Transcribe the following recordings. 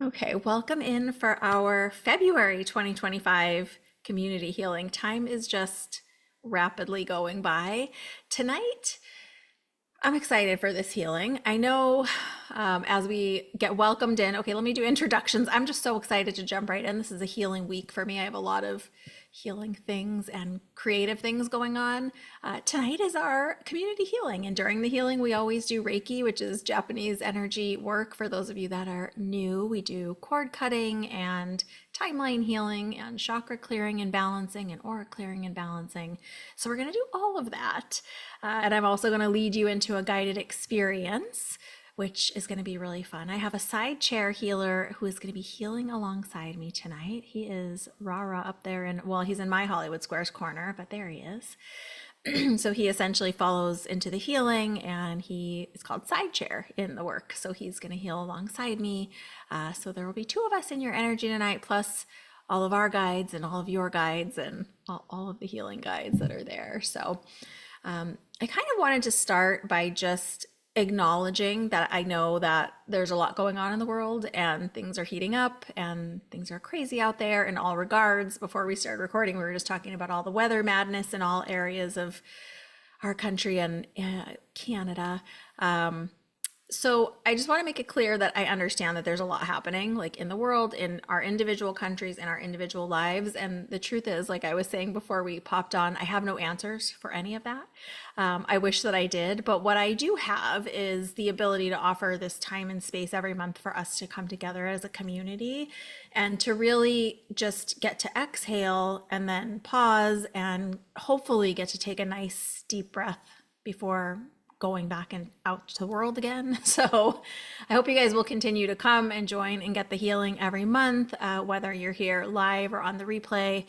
Okay, welcome in for our February 2025 community healing. Time is just rapidly going by. Tonight, I'm excited for this healing. I know as we get welcomed in, okay, let me do introductions. I'm just so excited to jump right in. This is a healing week for me. I have a lot of healing things and creative things going on. Tonight is our community healing. And during the healing, we always do Reiki, which is Japanese energy work. For those of you that are new, we do cord cutting and timeline healing and chakra clearing and balancing and aura clearing and balancing. So we're going to do all of that. And I'm also going to lead you into a guided experience, which is going to be really fun. I have a side chair healer who is going to be healing alongside me tonight. He is Rara up there, and well, he's in my Hollywood Squares corner, but there he is. So he essentially follows into the healing, and he is called side chair in the work. So he's going to heal alongside me. So there will be two of us in your energy tonight, plus all of our guides and all of your guides and all of the healing guides that are there. So I kind of wanted to start by just acknowledging that I know that there's a lot going on in the world and things are heating up and things are crazy out there in all regards. Before we started recording, we were just talking about all the weather madness in all areas of our country and Canada. So I just want to make it clear that I understand that there's a lot happening like in the world, in our individual countries, in our individual lives. And the truth is, like I was saying before we popped on, I have no answers for any of that. I wish that I did, but what I do have is the ability to offer this time and space every month for us to come together as a community and to really just get to exhale and then pause and hopefully get to take a nice deep breath before going back and out to the world again. So I hope you guys will continue to come and join and get the healing every month, whether you're here live or on the replay.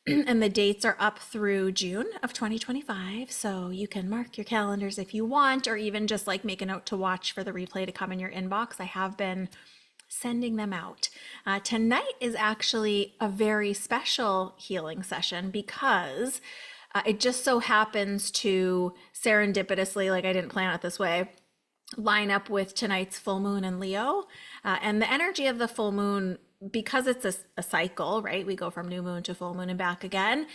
And the dates are up through June of 2025. So you can mark your calendars if you want, or even just like make a note to watch for the replay to come in your inbox. I have been sending them out. Tonight is actually a very special healing session because it just so happens to serendipitously, like I didn't plan it this way, line up with tonight's full moon in Leo. And the energy of the full moon, because it's a cycle, right? We go from new moon to full moon and back again.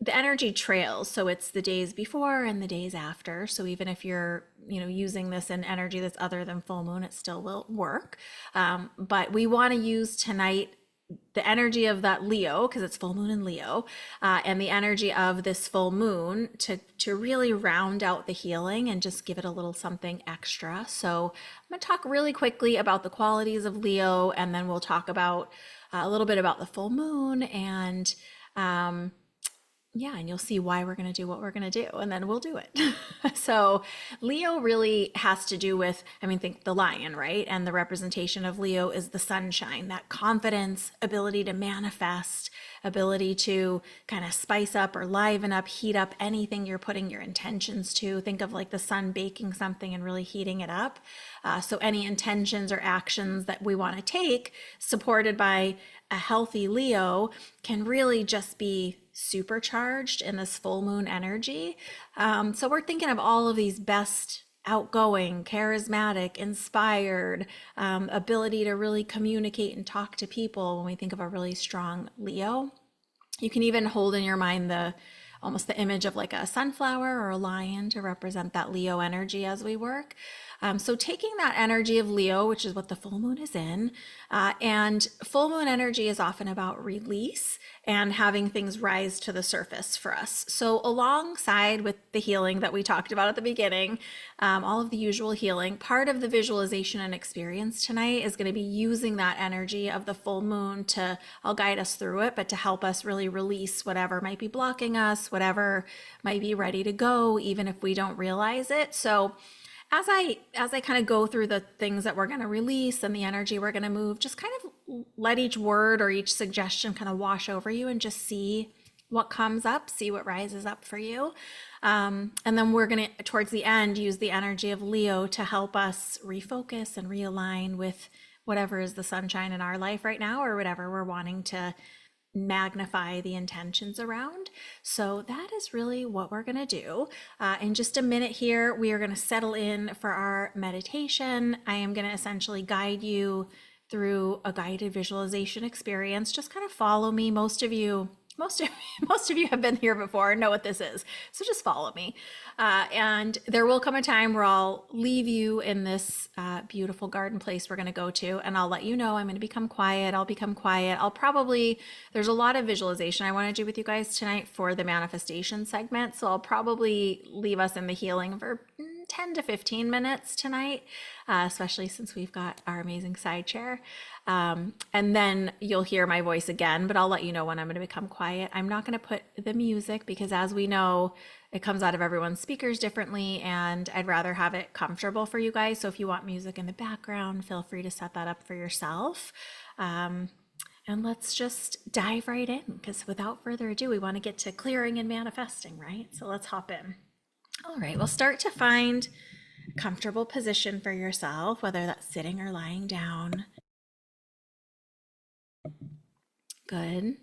The energy trails. So it's the days before and the days after. So even if you're, using this in energy that's other than full moon, it still will work. But we want to use tonight the energy of that Leo, because it's full moon in Leo, and the energy of this full moon to really round out the healing and just give it a little something extra. So I'm going to talk really quickly about the qualities of Leo, and then we'll talk about a little bit about the full moon and and you'll see why we're going to do what we're going to do, and then we'll do it. So Leo really has to do with, think the lion, right? And the representation of Leo is the sunshine, that confidence, ability to manifest, ability to kind of spice up or liven up, heat up anything you're putting your intentions to. Think of like the sun baking something and really heating it up. So any intentions or actions that we want to take, supported by a healthy Leo, can really just be supercharged in this full moon energy. So we're thinking of all of these best outgoing, charismatic, inspired, ability to really communicate and talk to people when we think of a really strong Leo. You can even hold in your mind almost the image of like a sunflower or a lion to represent that Leo energy as we work. So taking that energy of Leo, which is what the full moon is in, and full moon energy is often about release and having things rise to the surface for us. So alongside with the healing that we talked about at the beginning, all of the usual healing, part of the visualization and experience tonight is going to be using that energy of the full moon I'll guide us through it, but to help us really release whatever might be blocking us, whatever might be ready to go, even if we don't realize it. So as I kind of go through the things that we're going to release and the energy we're going to move, just kind of let each word or each suggestion kind of wash over you and just see what comes up, see what rises up for you. And then we're going to, towards the end, use the energy of Leo to help us refocus and realign with whatever is the sunshine in our life right now, or whatever we're wanting to magnify the intentions around. So that is really what we're going to do. In just a minute here, we are going to settle in for our meditation. I am going to essentially guide you through a guided visualization experience. Just kind of follow me. Most of you have been here before and know what this is. So just follow me. And there will come a time where I'll leave you in this beautiful garden place we're going to go to, and I'll let you know I'm going to become quiet. I'll become quiet. There's a lot of visualization I want to do with you guys tonight for the manifestation segment. So I'll probably leave us in the healing for 10 to 15 minutes tonight, especially since we've got our amazing side chair. And then you'll hear my voice again, but I'll let you know when I'm going to become quiet. I'm not going to put the music because, as we know, it comes out of everyone's speakers differently, and I'd rather have it comfortable for you guys. So if you want music in the background, feel free to set that up for yourself. And let's just dive right in, because without further ado, we want to get to clearing and manifesting, right? So let's hop in. All right, we'll start to find a comfortable position for yourself, whether that's sitting or lying down. Good. I'm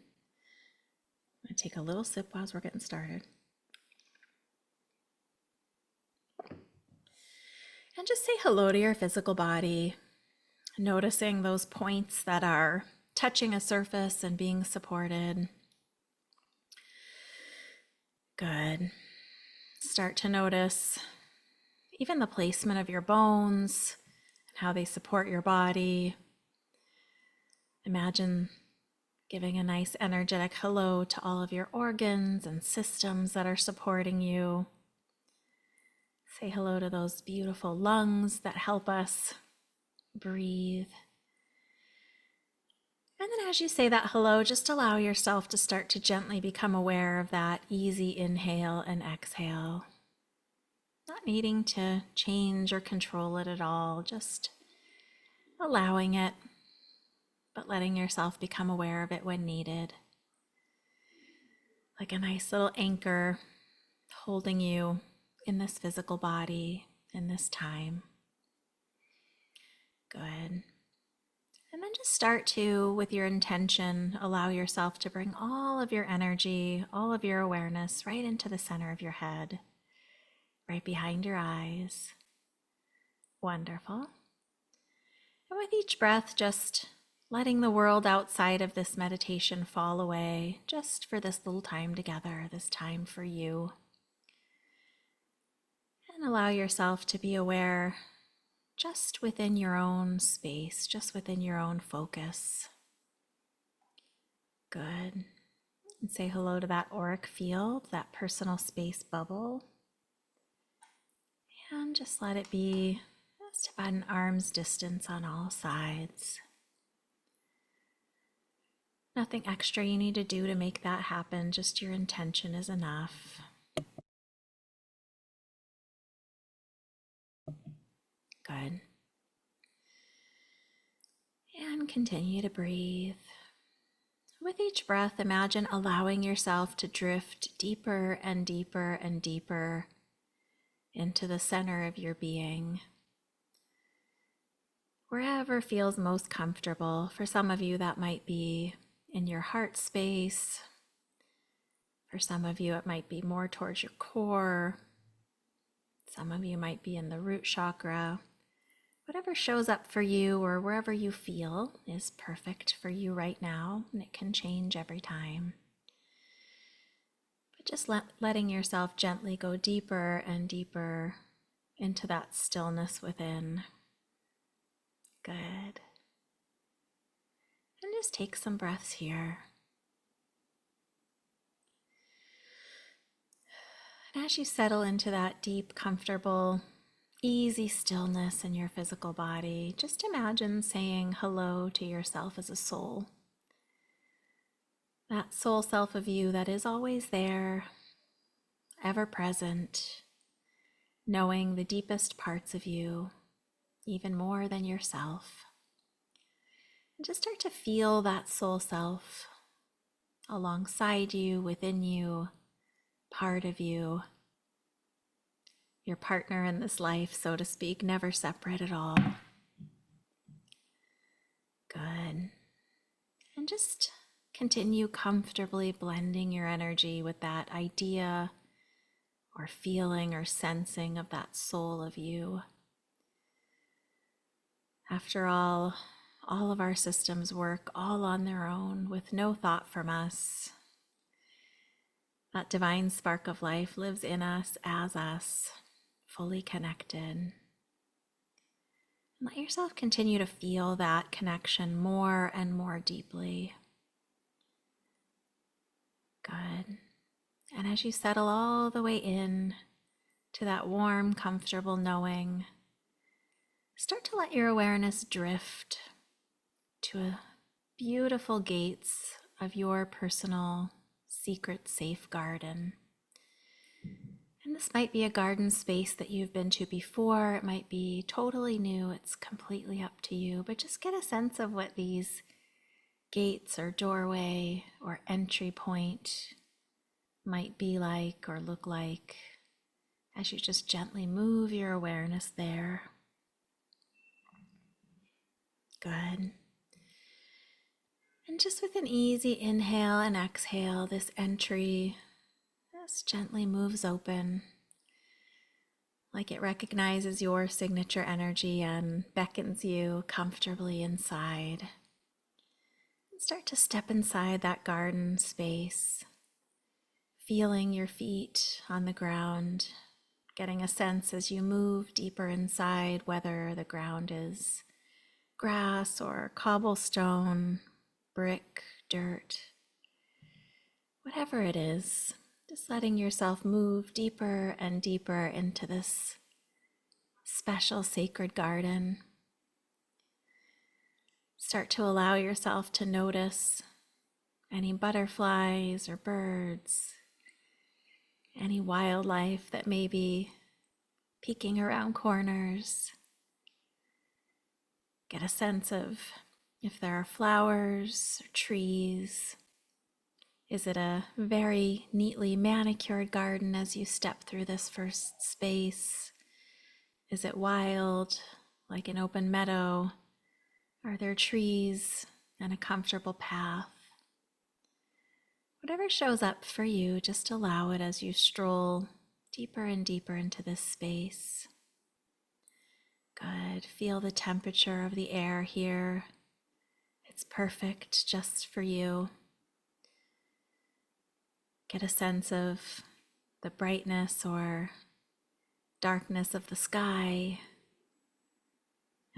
going to take a little sip while we're getting started. And just say hello to your physical body, noticing those points that are touching a surface and being supported. Good. Start to notice even the placement of your bones and how they support your body. Imagine giving a nice energetic hello to all of your organs and systems that are supporting you. Say hello to those beautiful lungs that help us breathe. And then as you say that hello, just allow yourself to start to gently become aware of that easy inhale and exhale. Not needing to change or control it at all, just allowing it, but letting yourself become aware of it when needed. Like a nice little anchor holding you in this physical body, in this time. Good. And then just start to, with your intention, allow yourself to bring all of your energy, all of your awareness right into the center of your head, right behind your eyes. Wonderful. And with each breath, just letting the world outside of this meditation fall away, just for this little time together, this time for you. And allow yourself to be aware just within your own space, just within your own focus. Good. And say hello to that auric field, that personal space bubble. And just let it be just about an arm's distance on all sides. Nothing extra you need to do to make that happen, just your intention is enough. Good. And continue to breathe. With each breath, imagine allowing yourself to drift deeper and deeper and deeper into the center of your being. Wherever feels most comfortable. For some of you, that might be in your heart space. For some of you, it might be more towards your core. Some of you might be in the root chakra. Whatever shows up for you or wherever you feel is perfect for you right now, and it can change every time. But just letting yourself gently go deeper and deeper into that stillness within. Good. And just take some breaths here. And as you settle into that deep, comfortable, easy stillness in your physical body, just imagine saying hello to yourself as a soul. That soul self of you that is always there, ever present, knowing the deepest parts of you, even more than yourself. And just start to feel that soul self alongside you, within you, part of you. Your partner in this life, so to speak, never separate at all. Good. And just continue comfortably blending your energy with that idea or feeling or sensing of that soul of you. After all all of our systems work all on their own with no thought from us. That divine spark of life lives in us, as us, fully connected. Let yourself continue to feel that connection more and more deeply. Good. And as you settle all the way in to that warm, comfortable knowing, start to let your awareness drift to a beautiful gates of your personal secret safe garden. And this might be a garden space that you've been to before. It might be totally new. It's completely up to you, but just get a sense of what these gates or doorway or entry point might be like or look like as you just gently move your awareness there. Good. And just with an easy inhale and exhale, this entry just gently moves open, like it recognizes your signature energy and beckons you comfortably inside. And start to step inside that garden space, feeling your feet on the ground, getting a sense as you move deeper inside whether the ground is grass or cobblestone, brick, dirt, whatever it is. Just letting yourself move deeper and deeper into this special sacred garden. Start to allow yourself to notice any butterflies or birds, any wildlife that may be peeking around corners. Get a sense of if there are flowers or trees. Is it a very neatly manicured garden as you step through this first space? Is it wild, like an open meadow? Are there trees and a comfortable path? Whatever shows up for you, just allow it as you stroll deeper and deeper into this space. Good. Feel the temperature of the air here. It's perfect just for you. Get a sense of the brightness or darkness of the sky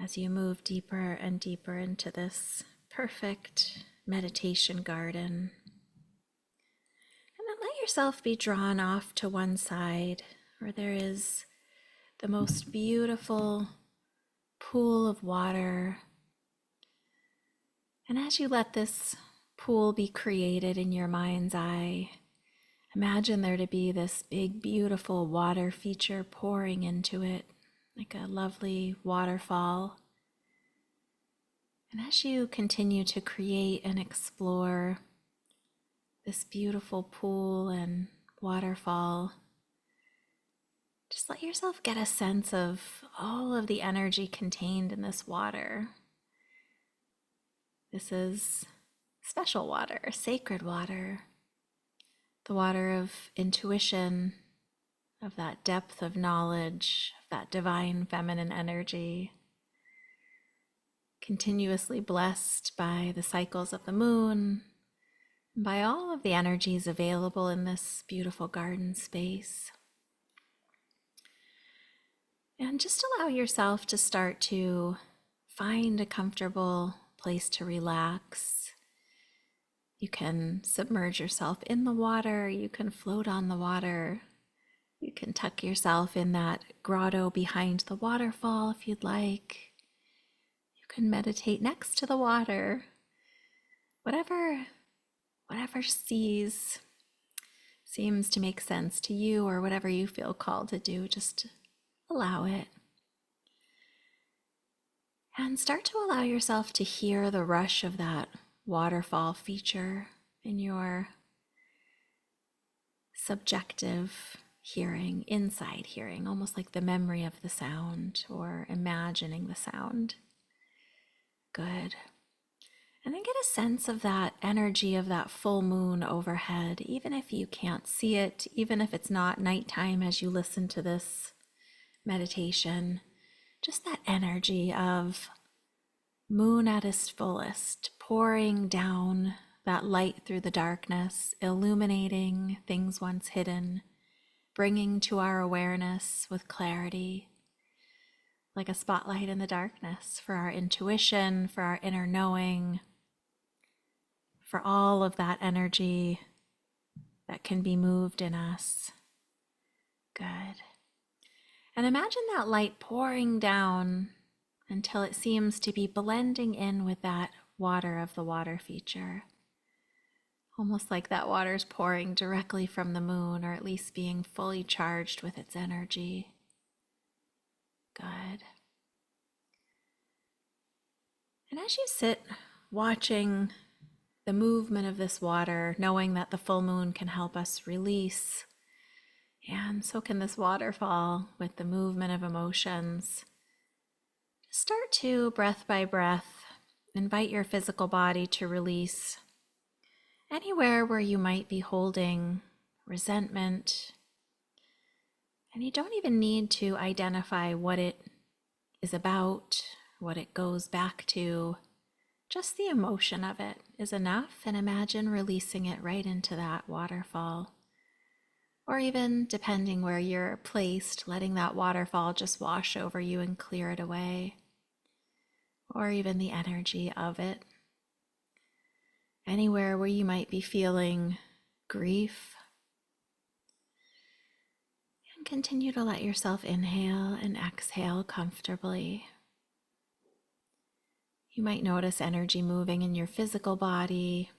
as you move deeper and deeper into this perfect meditation garden. And then let yourself be drawn off to one side where there is the most beautiful pool of water. And as you let this pool be created in your mind's eye, imagine there to be this big, beautiful water feature pouring into it, like a lovely waterfall. And as you continue to create and explore this beautiful pool and waterfall, just let yourself get a sense of all of the energy contained in this water. This is special water, sacred water. The water of intuition, of that depth of knowledge, of that divine feminine energy, continuously blessed by the cycles of the moon, and by all of the energies available in this beautiful garden space. And just allow yourself to start to find a comfortable place to relax. You can submerge yourself in the water, you can float on the water, you can tuck yourself in that grotto behind the waterfall if you'd like. You can meditate next to the water. Whatever seems to make sense to you, or whatever you feel called to do, just allow it. And start to allow yourself to hear the rush of that waterfall feature in your subjective hearing, inside hearing, almost like the memory of the sound or imagining the sound. Good. And then get a sense of that energy of that full moon overhead, even if you can't see it, even if it's not nighttime as you listen to this meditation, just that energy of moon at its fullest, pouring down that light through the darkness, illuminating things once hidden, bringing to our awareness with clarity, like a spotlight in the darkness for our intuition, for our inner knowing, for all of that energy that can be moved in us. Good. And imagine that light pouring down until it seems to be blending in with that water of the water feature. Almost like that water's pouring directly from the moon, or at least being fully charged with its energy. Good. And as you sit watching the movement of this water, knowing that the full moon can help us release, and so can this waterfall with the movement of emotions, start to, breath by breath, invite your physical body to release anywhere where you might be holding resentment. And you don't even need to identify what it is about, what it goes back to. Just the emotion of it is enough, and imagine releasing it right into that waterfall. Or even, depending where you're placed, letting that waterfall just wash over you and clear it away. Or even the energy of it. Anywhere where you might be feeling grief. And continue to let yourself inhale and exhale comfortably. You might notice energy moving in your physical body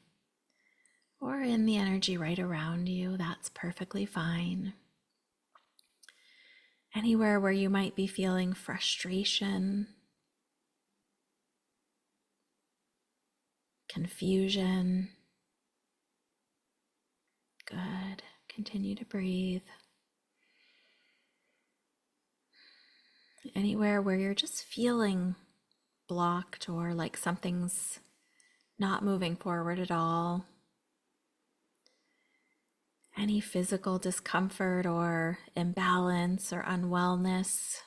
or in the energy right around you. That's perfectly fine. Anywhere where you might be feeling frustration, confusion. Good. Continue to breathe. Anywhere where you're just feeling blocked or like something's not moving forward at all. Any physical discomfort or imbalance or unwellness.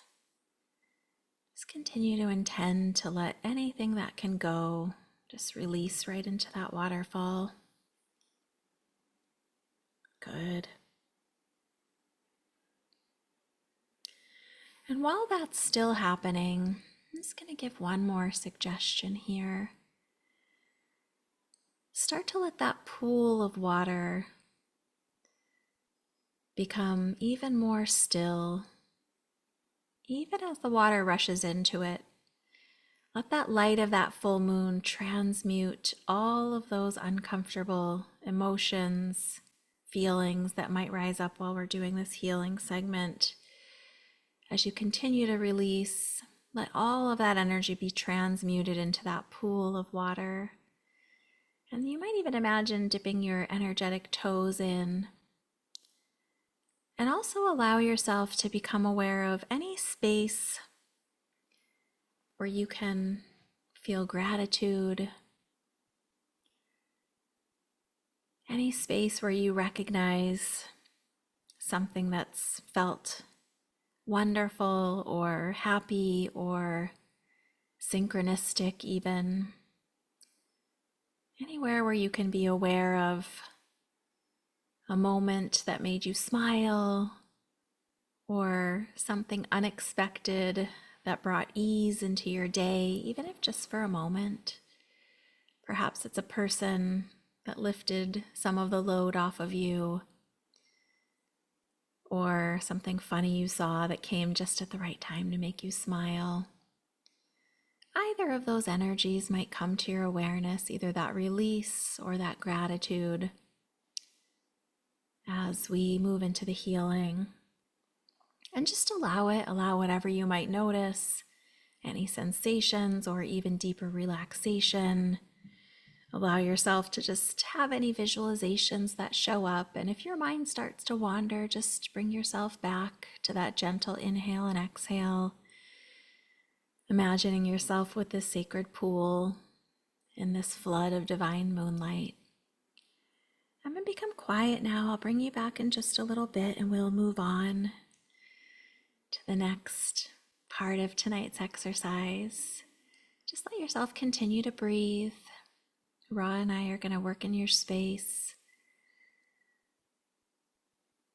Just continue to intend to let anything that can go just release right into that waterfall. Good. And while that's still happening, I'm just going to give one more suggestion here. Start to let that pool of water become even more still, even as the water rushes into it. Let that light of that full moon transmute all of those uncomfortable emotions, feelings that might rise up while we're doing this healing segment. As you continue to release, let all of that energy be transmuted into that pool of water. And you might even imagine dipping your energetic toes in. And also allow yourself to become aware of any space where you can feel gratitude, any space where you recognize something that's felt wonderful or happy or synchronistic even. Anywhere where you can be aware of a moment that made you smile or something unexpected that brought ease into your day, even if just for a moment. Perhaps it's a person that lifted some of the load off of you, or something funny you saw that came just at the right time to make you smile. Either of those energies might come to your awareness, either that release or that gratitude, as we move into the healing. And just allow it, allow whatever you might notice, any sensations or even deeper relaxation. Allow yourself to just have any visualizations that show up. And if your mind starts to wander, just bring yourself back to that gentle inhale and exhale. Imagining yourself with this sacred pool in this flood of divine moonlight. I'm going to become quiet now. I'll bring you back in just a little bit and we'll move on to the next part of tonight's exercise. Just let yourself continue to breathe. Ra and I are going to work in your space,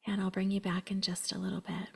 and I'll bring you back in just a little bit.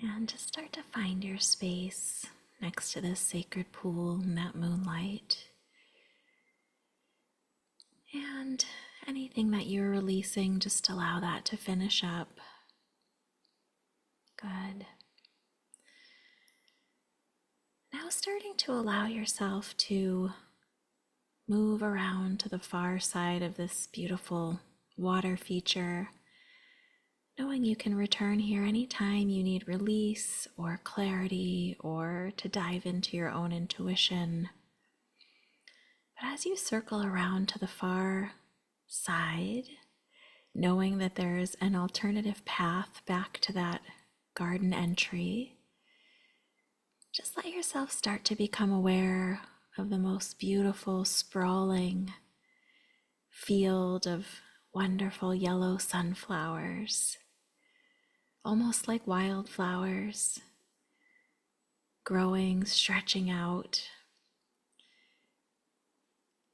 And just start to find your space next to this sacred pool in that moonlight. And anything that you're releasing, just allow that to finish up. Good. Now starting to allow yourself to move around to the far side of this beautiful water feature, knowing you can return here anytime you need release or clarity or to dive into your own intuition. But as you circle around to the far side, knowing that there's an alternative path back to that garden entry, just let yourself start to become aware of the most beautiful, sprawling field of wonderful yellow sunflowers, almost like wildflowers, growing, stretching out.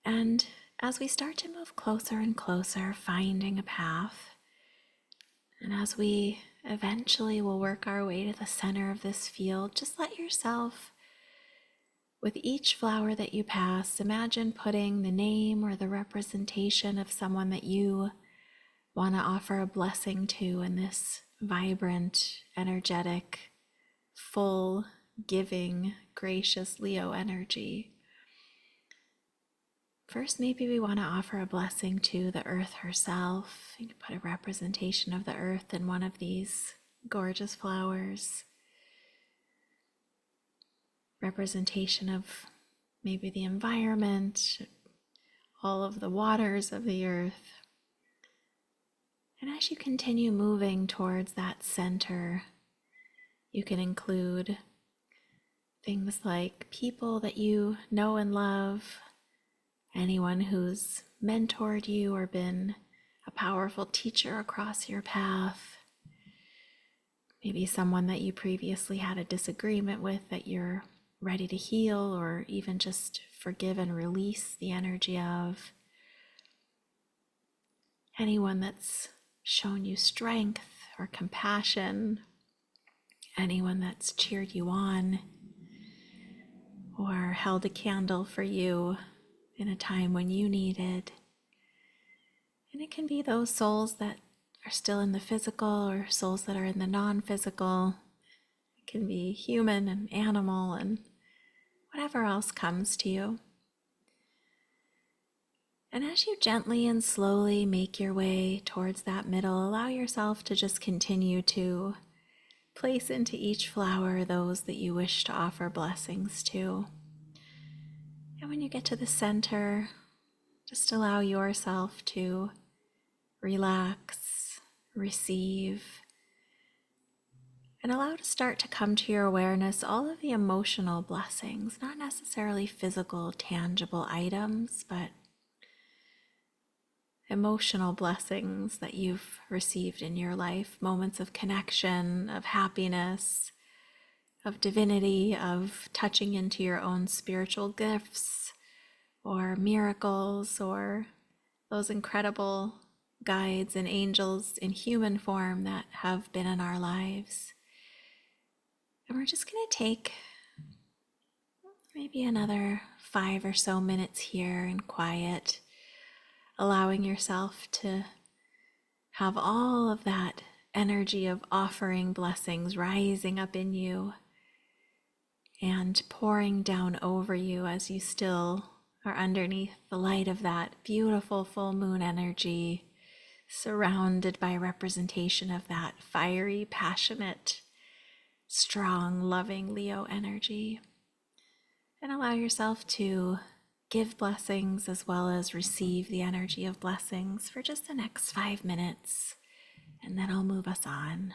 And as we start to move closer and closer, finding a path, and as we eventually will work our way to the center of this field, just let yourself, with each flower that you pass, imagine putting the name or the representation of someone that you want to offer a blessing to in this vibrant, energetic, full, giving, gracious Leo energy. First, maybe we want to offer a blessing to the earth herself. You can put a representation of the earth in one of these gorgeous flowers. Representation of maybe the environment, all of the waters of the earth. And as you continue moving towards that center, you can include things like people that you know and love, anyone who's mentored you or been a powerful teacher across your path, maybe someone that you previously had a disagreement with that you're ready to heal or even just forgive and release the energy of, anyone that's shown you strength or compassion, anyone that's cheered you on or held a candle for you in a time when you needed. And it can be those souls that are still in the physical or souls that are in the non-physical. It can be human and animal and whatever else comes to you. And as you gently and slowly make your way towards that middle, allow yourself to just continue to place into each flower those that you wish to offer blessings to. And when you get to the center, just allow yourself to relax, receive, and allow to start to come to your awareness all of the emotional blessings, not necessarily physical, tangible items, but emotional blessings that you've received in your life, moments of connection, of happiness, of divinity, of touching into your own spiritual gifts, or miracles, or those incredible guides and angels in human form that have been in our lives. And we're just going to take maybe another 5 or so minutes here in quiet, allowing yourself to have all of that energy of offering blessings rising up in you and pouring down over you as you still are underneath the light of that beautiful full moon energy, surrounded by representation of that fiery, passionate, strong, loving Leo energy. And allow yourself to give blessings as well as receive the energy of blessings for just the next 5 minutes, and then I'll move us on.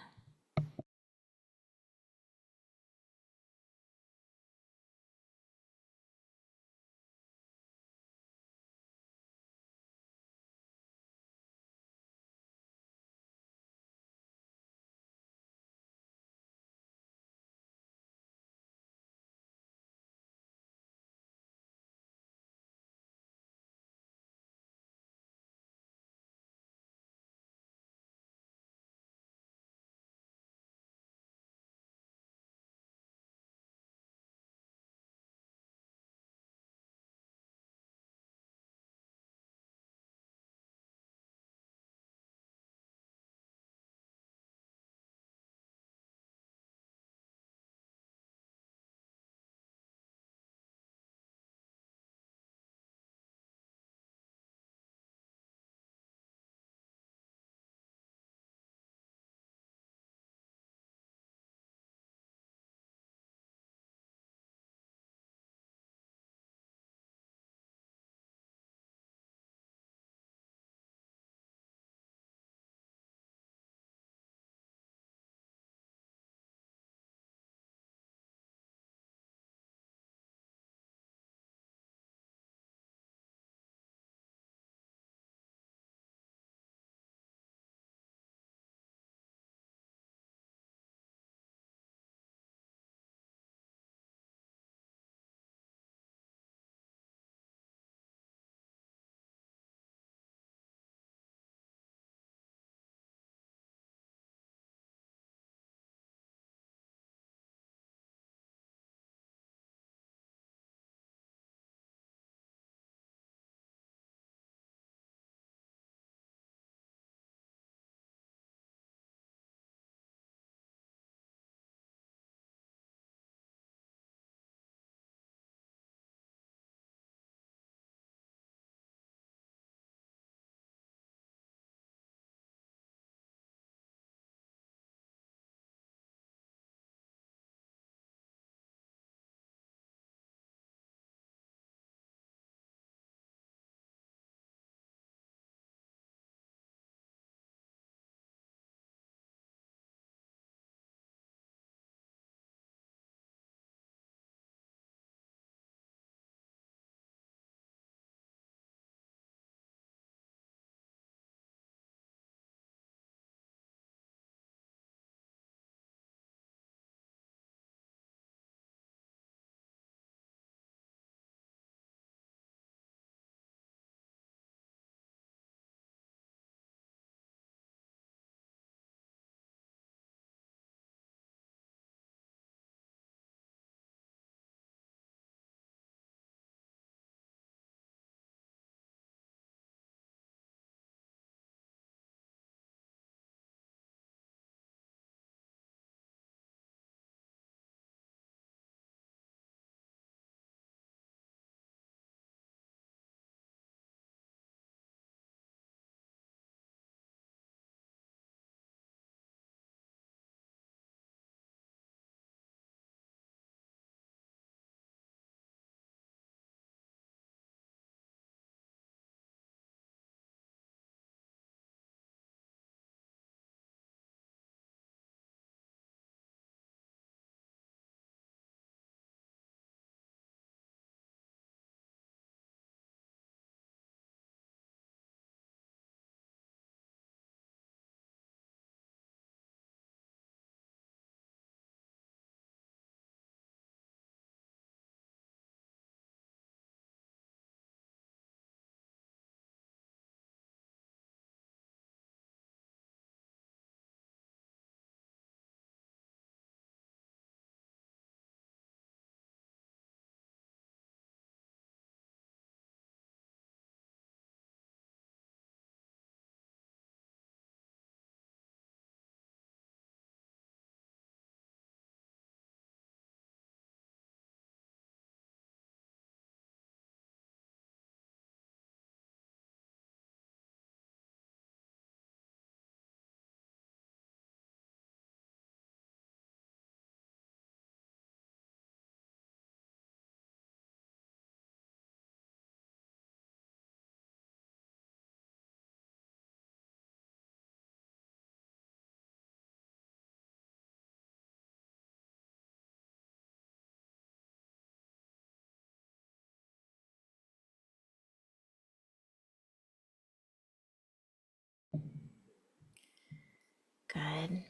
Good.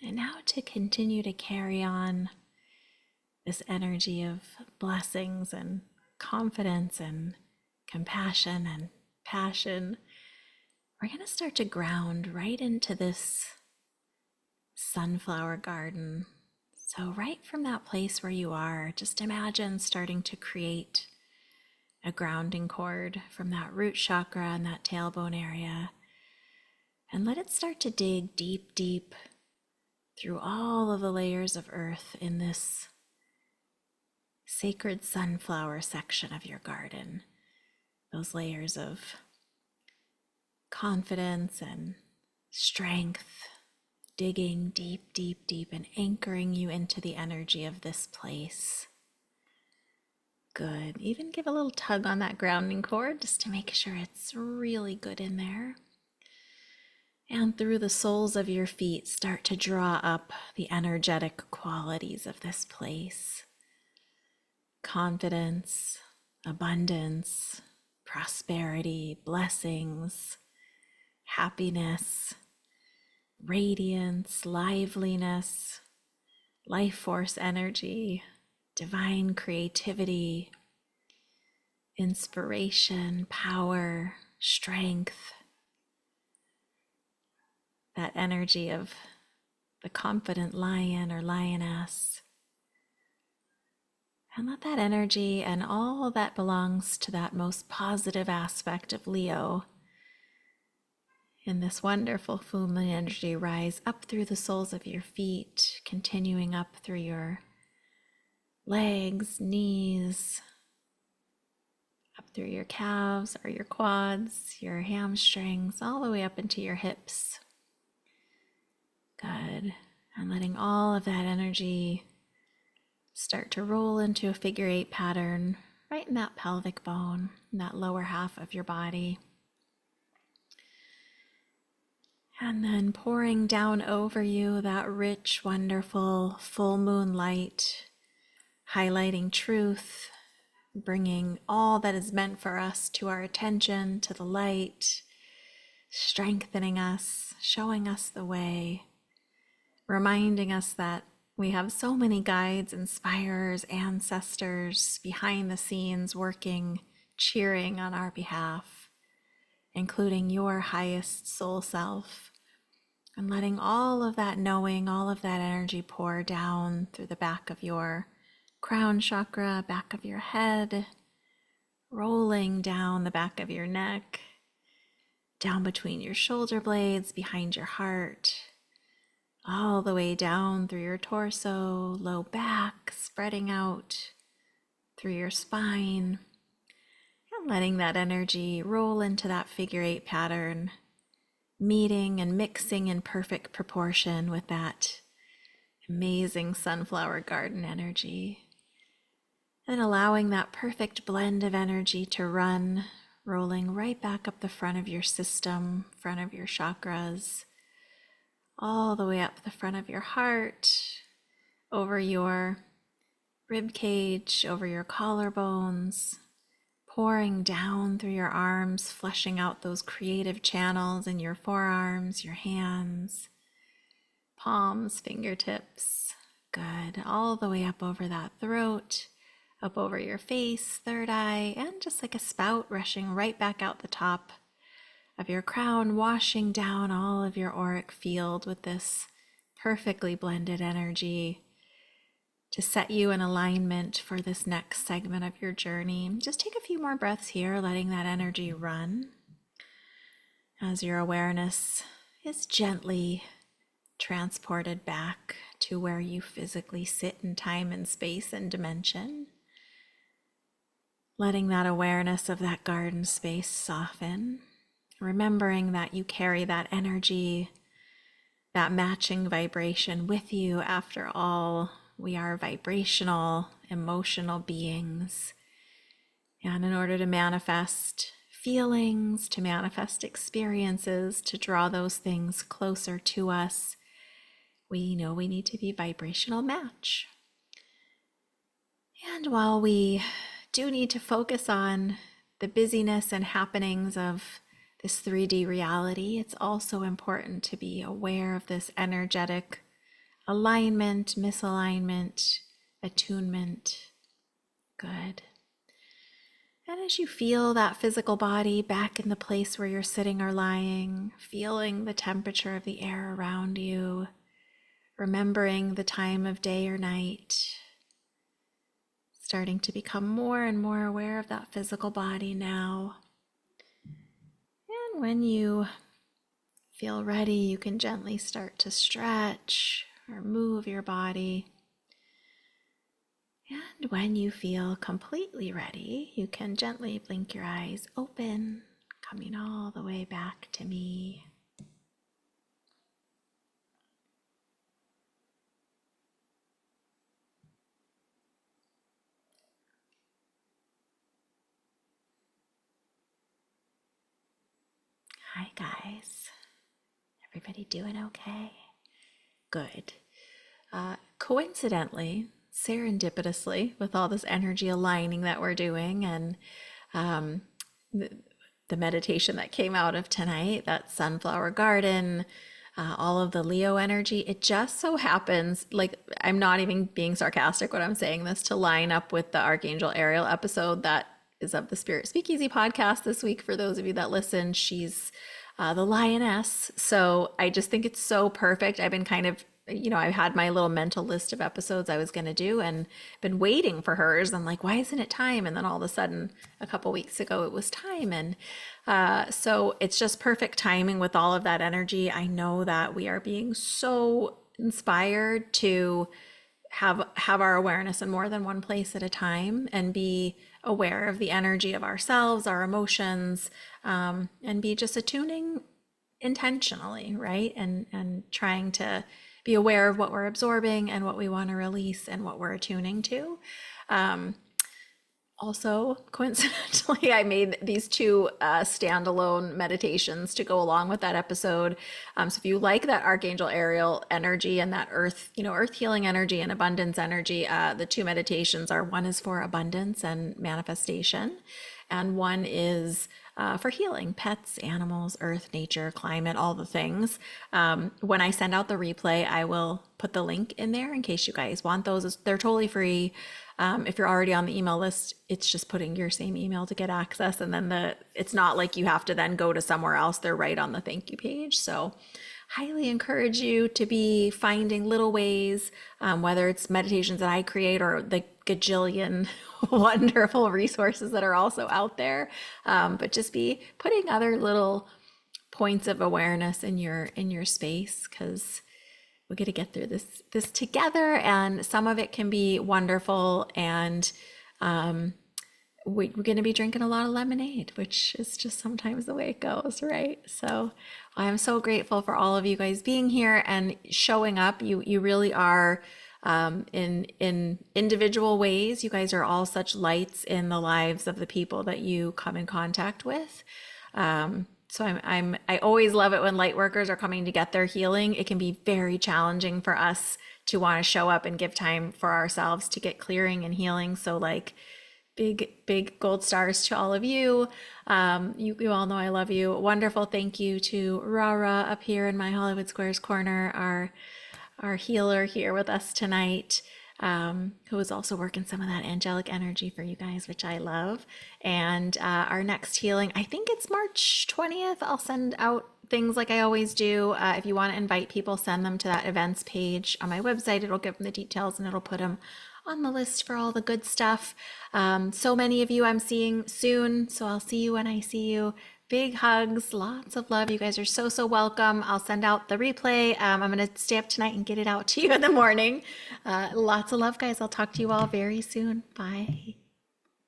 And now to continue to carry on this energy of blessings and confidence and compassion and passion, we're going to start to ground right into this sunflower garden. So right from that place where you are, just imagine starting to create a grounding cord from that root chakra and that tailbone area. And let it start to dig deep, deep through all of the layers of earth in this sacred sunflower section of your garden. Those layers of confidence and strength, digging deep, deep, deep, and anchoring you into the energy of this place. Good. Even give a little tug on that grounding cord just to make sure it's really good in there. And through the soles of your feet, start to draw up the energetic qualities of this place. Confidence, abundance, prosperity, blessings, happiness, radiance, liveliness, life force energy, divine creativity, inspiration, power, strength, that energy of the confident lion or lioness. And let that energy and all that belongs to that most positive aspect of Leo in this wonderful full moon energy rise up through the soles of your feet, continuing up through your legs, knees, up through your calves or your quads, your hamstrings, all the way up into your hips. Good. And letting all of that energy start to roll into a figure 8 pattern right in that pelvic bone, in that lower half of your body. And then pouring down over you that rich, wonderful full moon light, highlighting truth, bringing all that is meant for us to our attention, to the light, strengthening us, showing us the way, reminding us that we have so many guides, inspirers, ancestors behind the scenes working, cheering on our behalf, including your highest soul self, and letting all of that knowing, all of that energy pour down through the back of your crown chakra, back of your head, rolling down the back of your neck, down between your shoulder blades, behind your heart, all the way down through your torso, low back, spreading out through your spine, and letting that energy roll into that figure 8 pattern, meeting and mixing in perfect proportion with that amazing sunflower garden energy. And allowing that perfect blend of energy to run, rolling right back up the front of your system, front of your chakras, all the way up the front of your heart, over your rib cage, over your collarbones, pouring down through your arms, flushing out those creative channels in your forearms, your hands, palms, fingertips. Good. All the way up over that throat, up over your face, third eye, and just like a spout rushing right back out the top of your crown, washing down all of your auric field with this perfectly blended energy to set you in alignment for this next segment of your journey. Just take a few more breaths here, letting that energy run as your awareness is gently transported back to where you physically sit in time and space and dimension. Letting that awareness of that garden space soften, remembering that you carry that energy, that matching vibration with you. After all, we are vibrational, emotional beings. And in order to manifest feelings, to manifest experiences, to draw those things closer to us, we know we need to be vibrational match. And while we do need to focus on the busyness and happenings of this 3D reality, it's also important to be aware of this energetic alignment, misalignment, attunement. Good. And as you feel that physical body back in the place where you're sitting or lying, feeling the temperature of the air around you, remembering the time of day or night, starting to become more and more aware of that physical body now. And when you feel ready, you can gently start to stretch or move your body. And when you feel completely ready, you can gently blink your eyes open, coming all the way back to me. Hi guys, everybody doing okay? Good. Coincidentally, serendipitously, with all this energy aligning that we're doing and the meditation that came out of tonight, that sunflower garden, all of the Leo energy, it just so happens, like I'm not even being sarcastic when I'm saying this, to line up with the Archangel Ariel episode that is of the Spirit Speakeasy podcast this week. For those of you that listen, she's the lioness. So I just think it's so perfect. I've been kind of, I had my little mental list of episodes I was going to do and been waiting for hers. I'm like, why isn't it time? And then all of a sudden, a couple weeks ago, it was time. And so it's just perfect timing with all of that energy. I know that we are being so inspired to have our awareness in more than one place at a time and be aware of the energy of ourselves, our emotions, and be just attuning intentionally, right? And trying to be aware of what we're absorbing and what we want to release and what we're attuning to. Also, coincidentally, I made these two standalone meditations to go along with that episode. So if you like that Archangel Ariel energy and that earth healing energy and abundance energy, the two meditations are, one is for abundance and manifestation, and one is for healing, pets, animals, earth, nature, climate, all the things. When I send out the replay, I will put the link in there in case you guys want those. They're totally free. If you're already on the email list, it's just putting your same email to get access. And then it's not like you have to then go to somewhere else. They're right on the thank you page. So highly encourage you to be finding little ways, whether it's meditations that I create or the gajillion wonderful resources that are also out there. But just be putting other little points of awareness in your space, because we got to get through this together, and some of it can be wonderful. And we're going to be drinking a lot of lemonade, which is just sometimes the way it goes, right? So I'm so grateful for all of you guys being here and showing up. You really are, in individual ways. You guys are all such lights in the lives of the people that you come in contact with. So I always love it when light workers are coming to get their healing. It can be very challenging for us to want to show up and give time for ourselves to get clearing and healing. So like big gold stars to all of you. You all know I love you. Wonderful. Thank you to Rara up here in my Hollywood Squares corner, our healer here with us tonight, who is also working some of that angelic energy for you guys, which I love. And our next healing, I think it's March 20th. I'll send out things like I always do. If you want to invite people, send them to that events page on my website. It'll give them the details and it'll put them on the list for all the good stuff. So many of you I'm seeing soon, so I'll see you when I see you. Big hugs, lots of love. You guys are so welcome. I'll send out the replay. I'm going to stay up tonight and get it out to you in the morning. Lots of love, guys. I'll talk to you all very soon. Bye.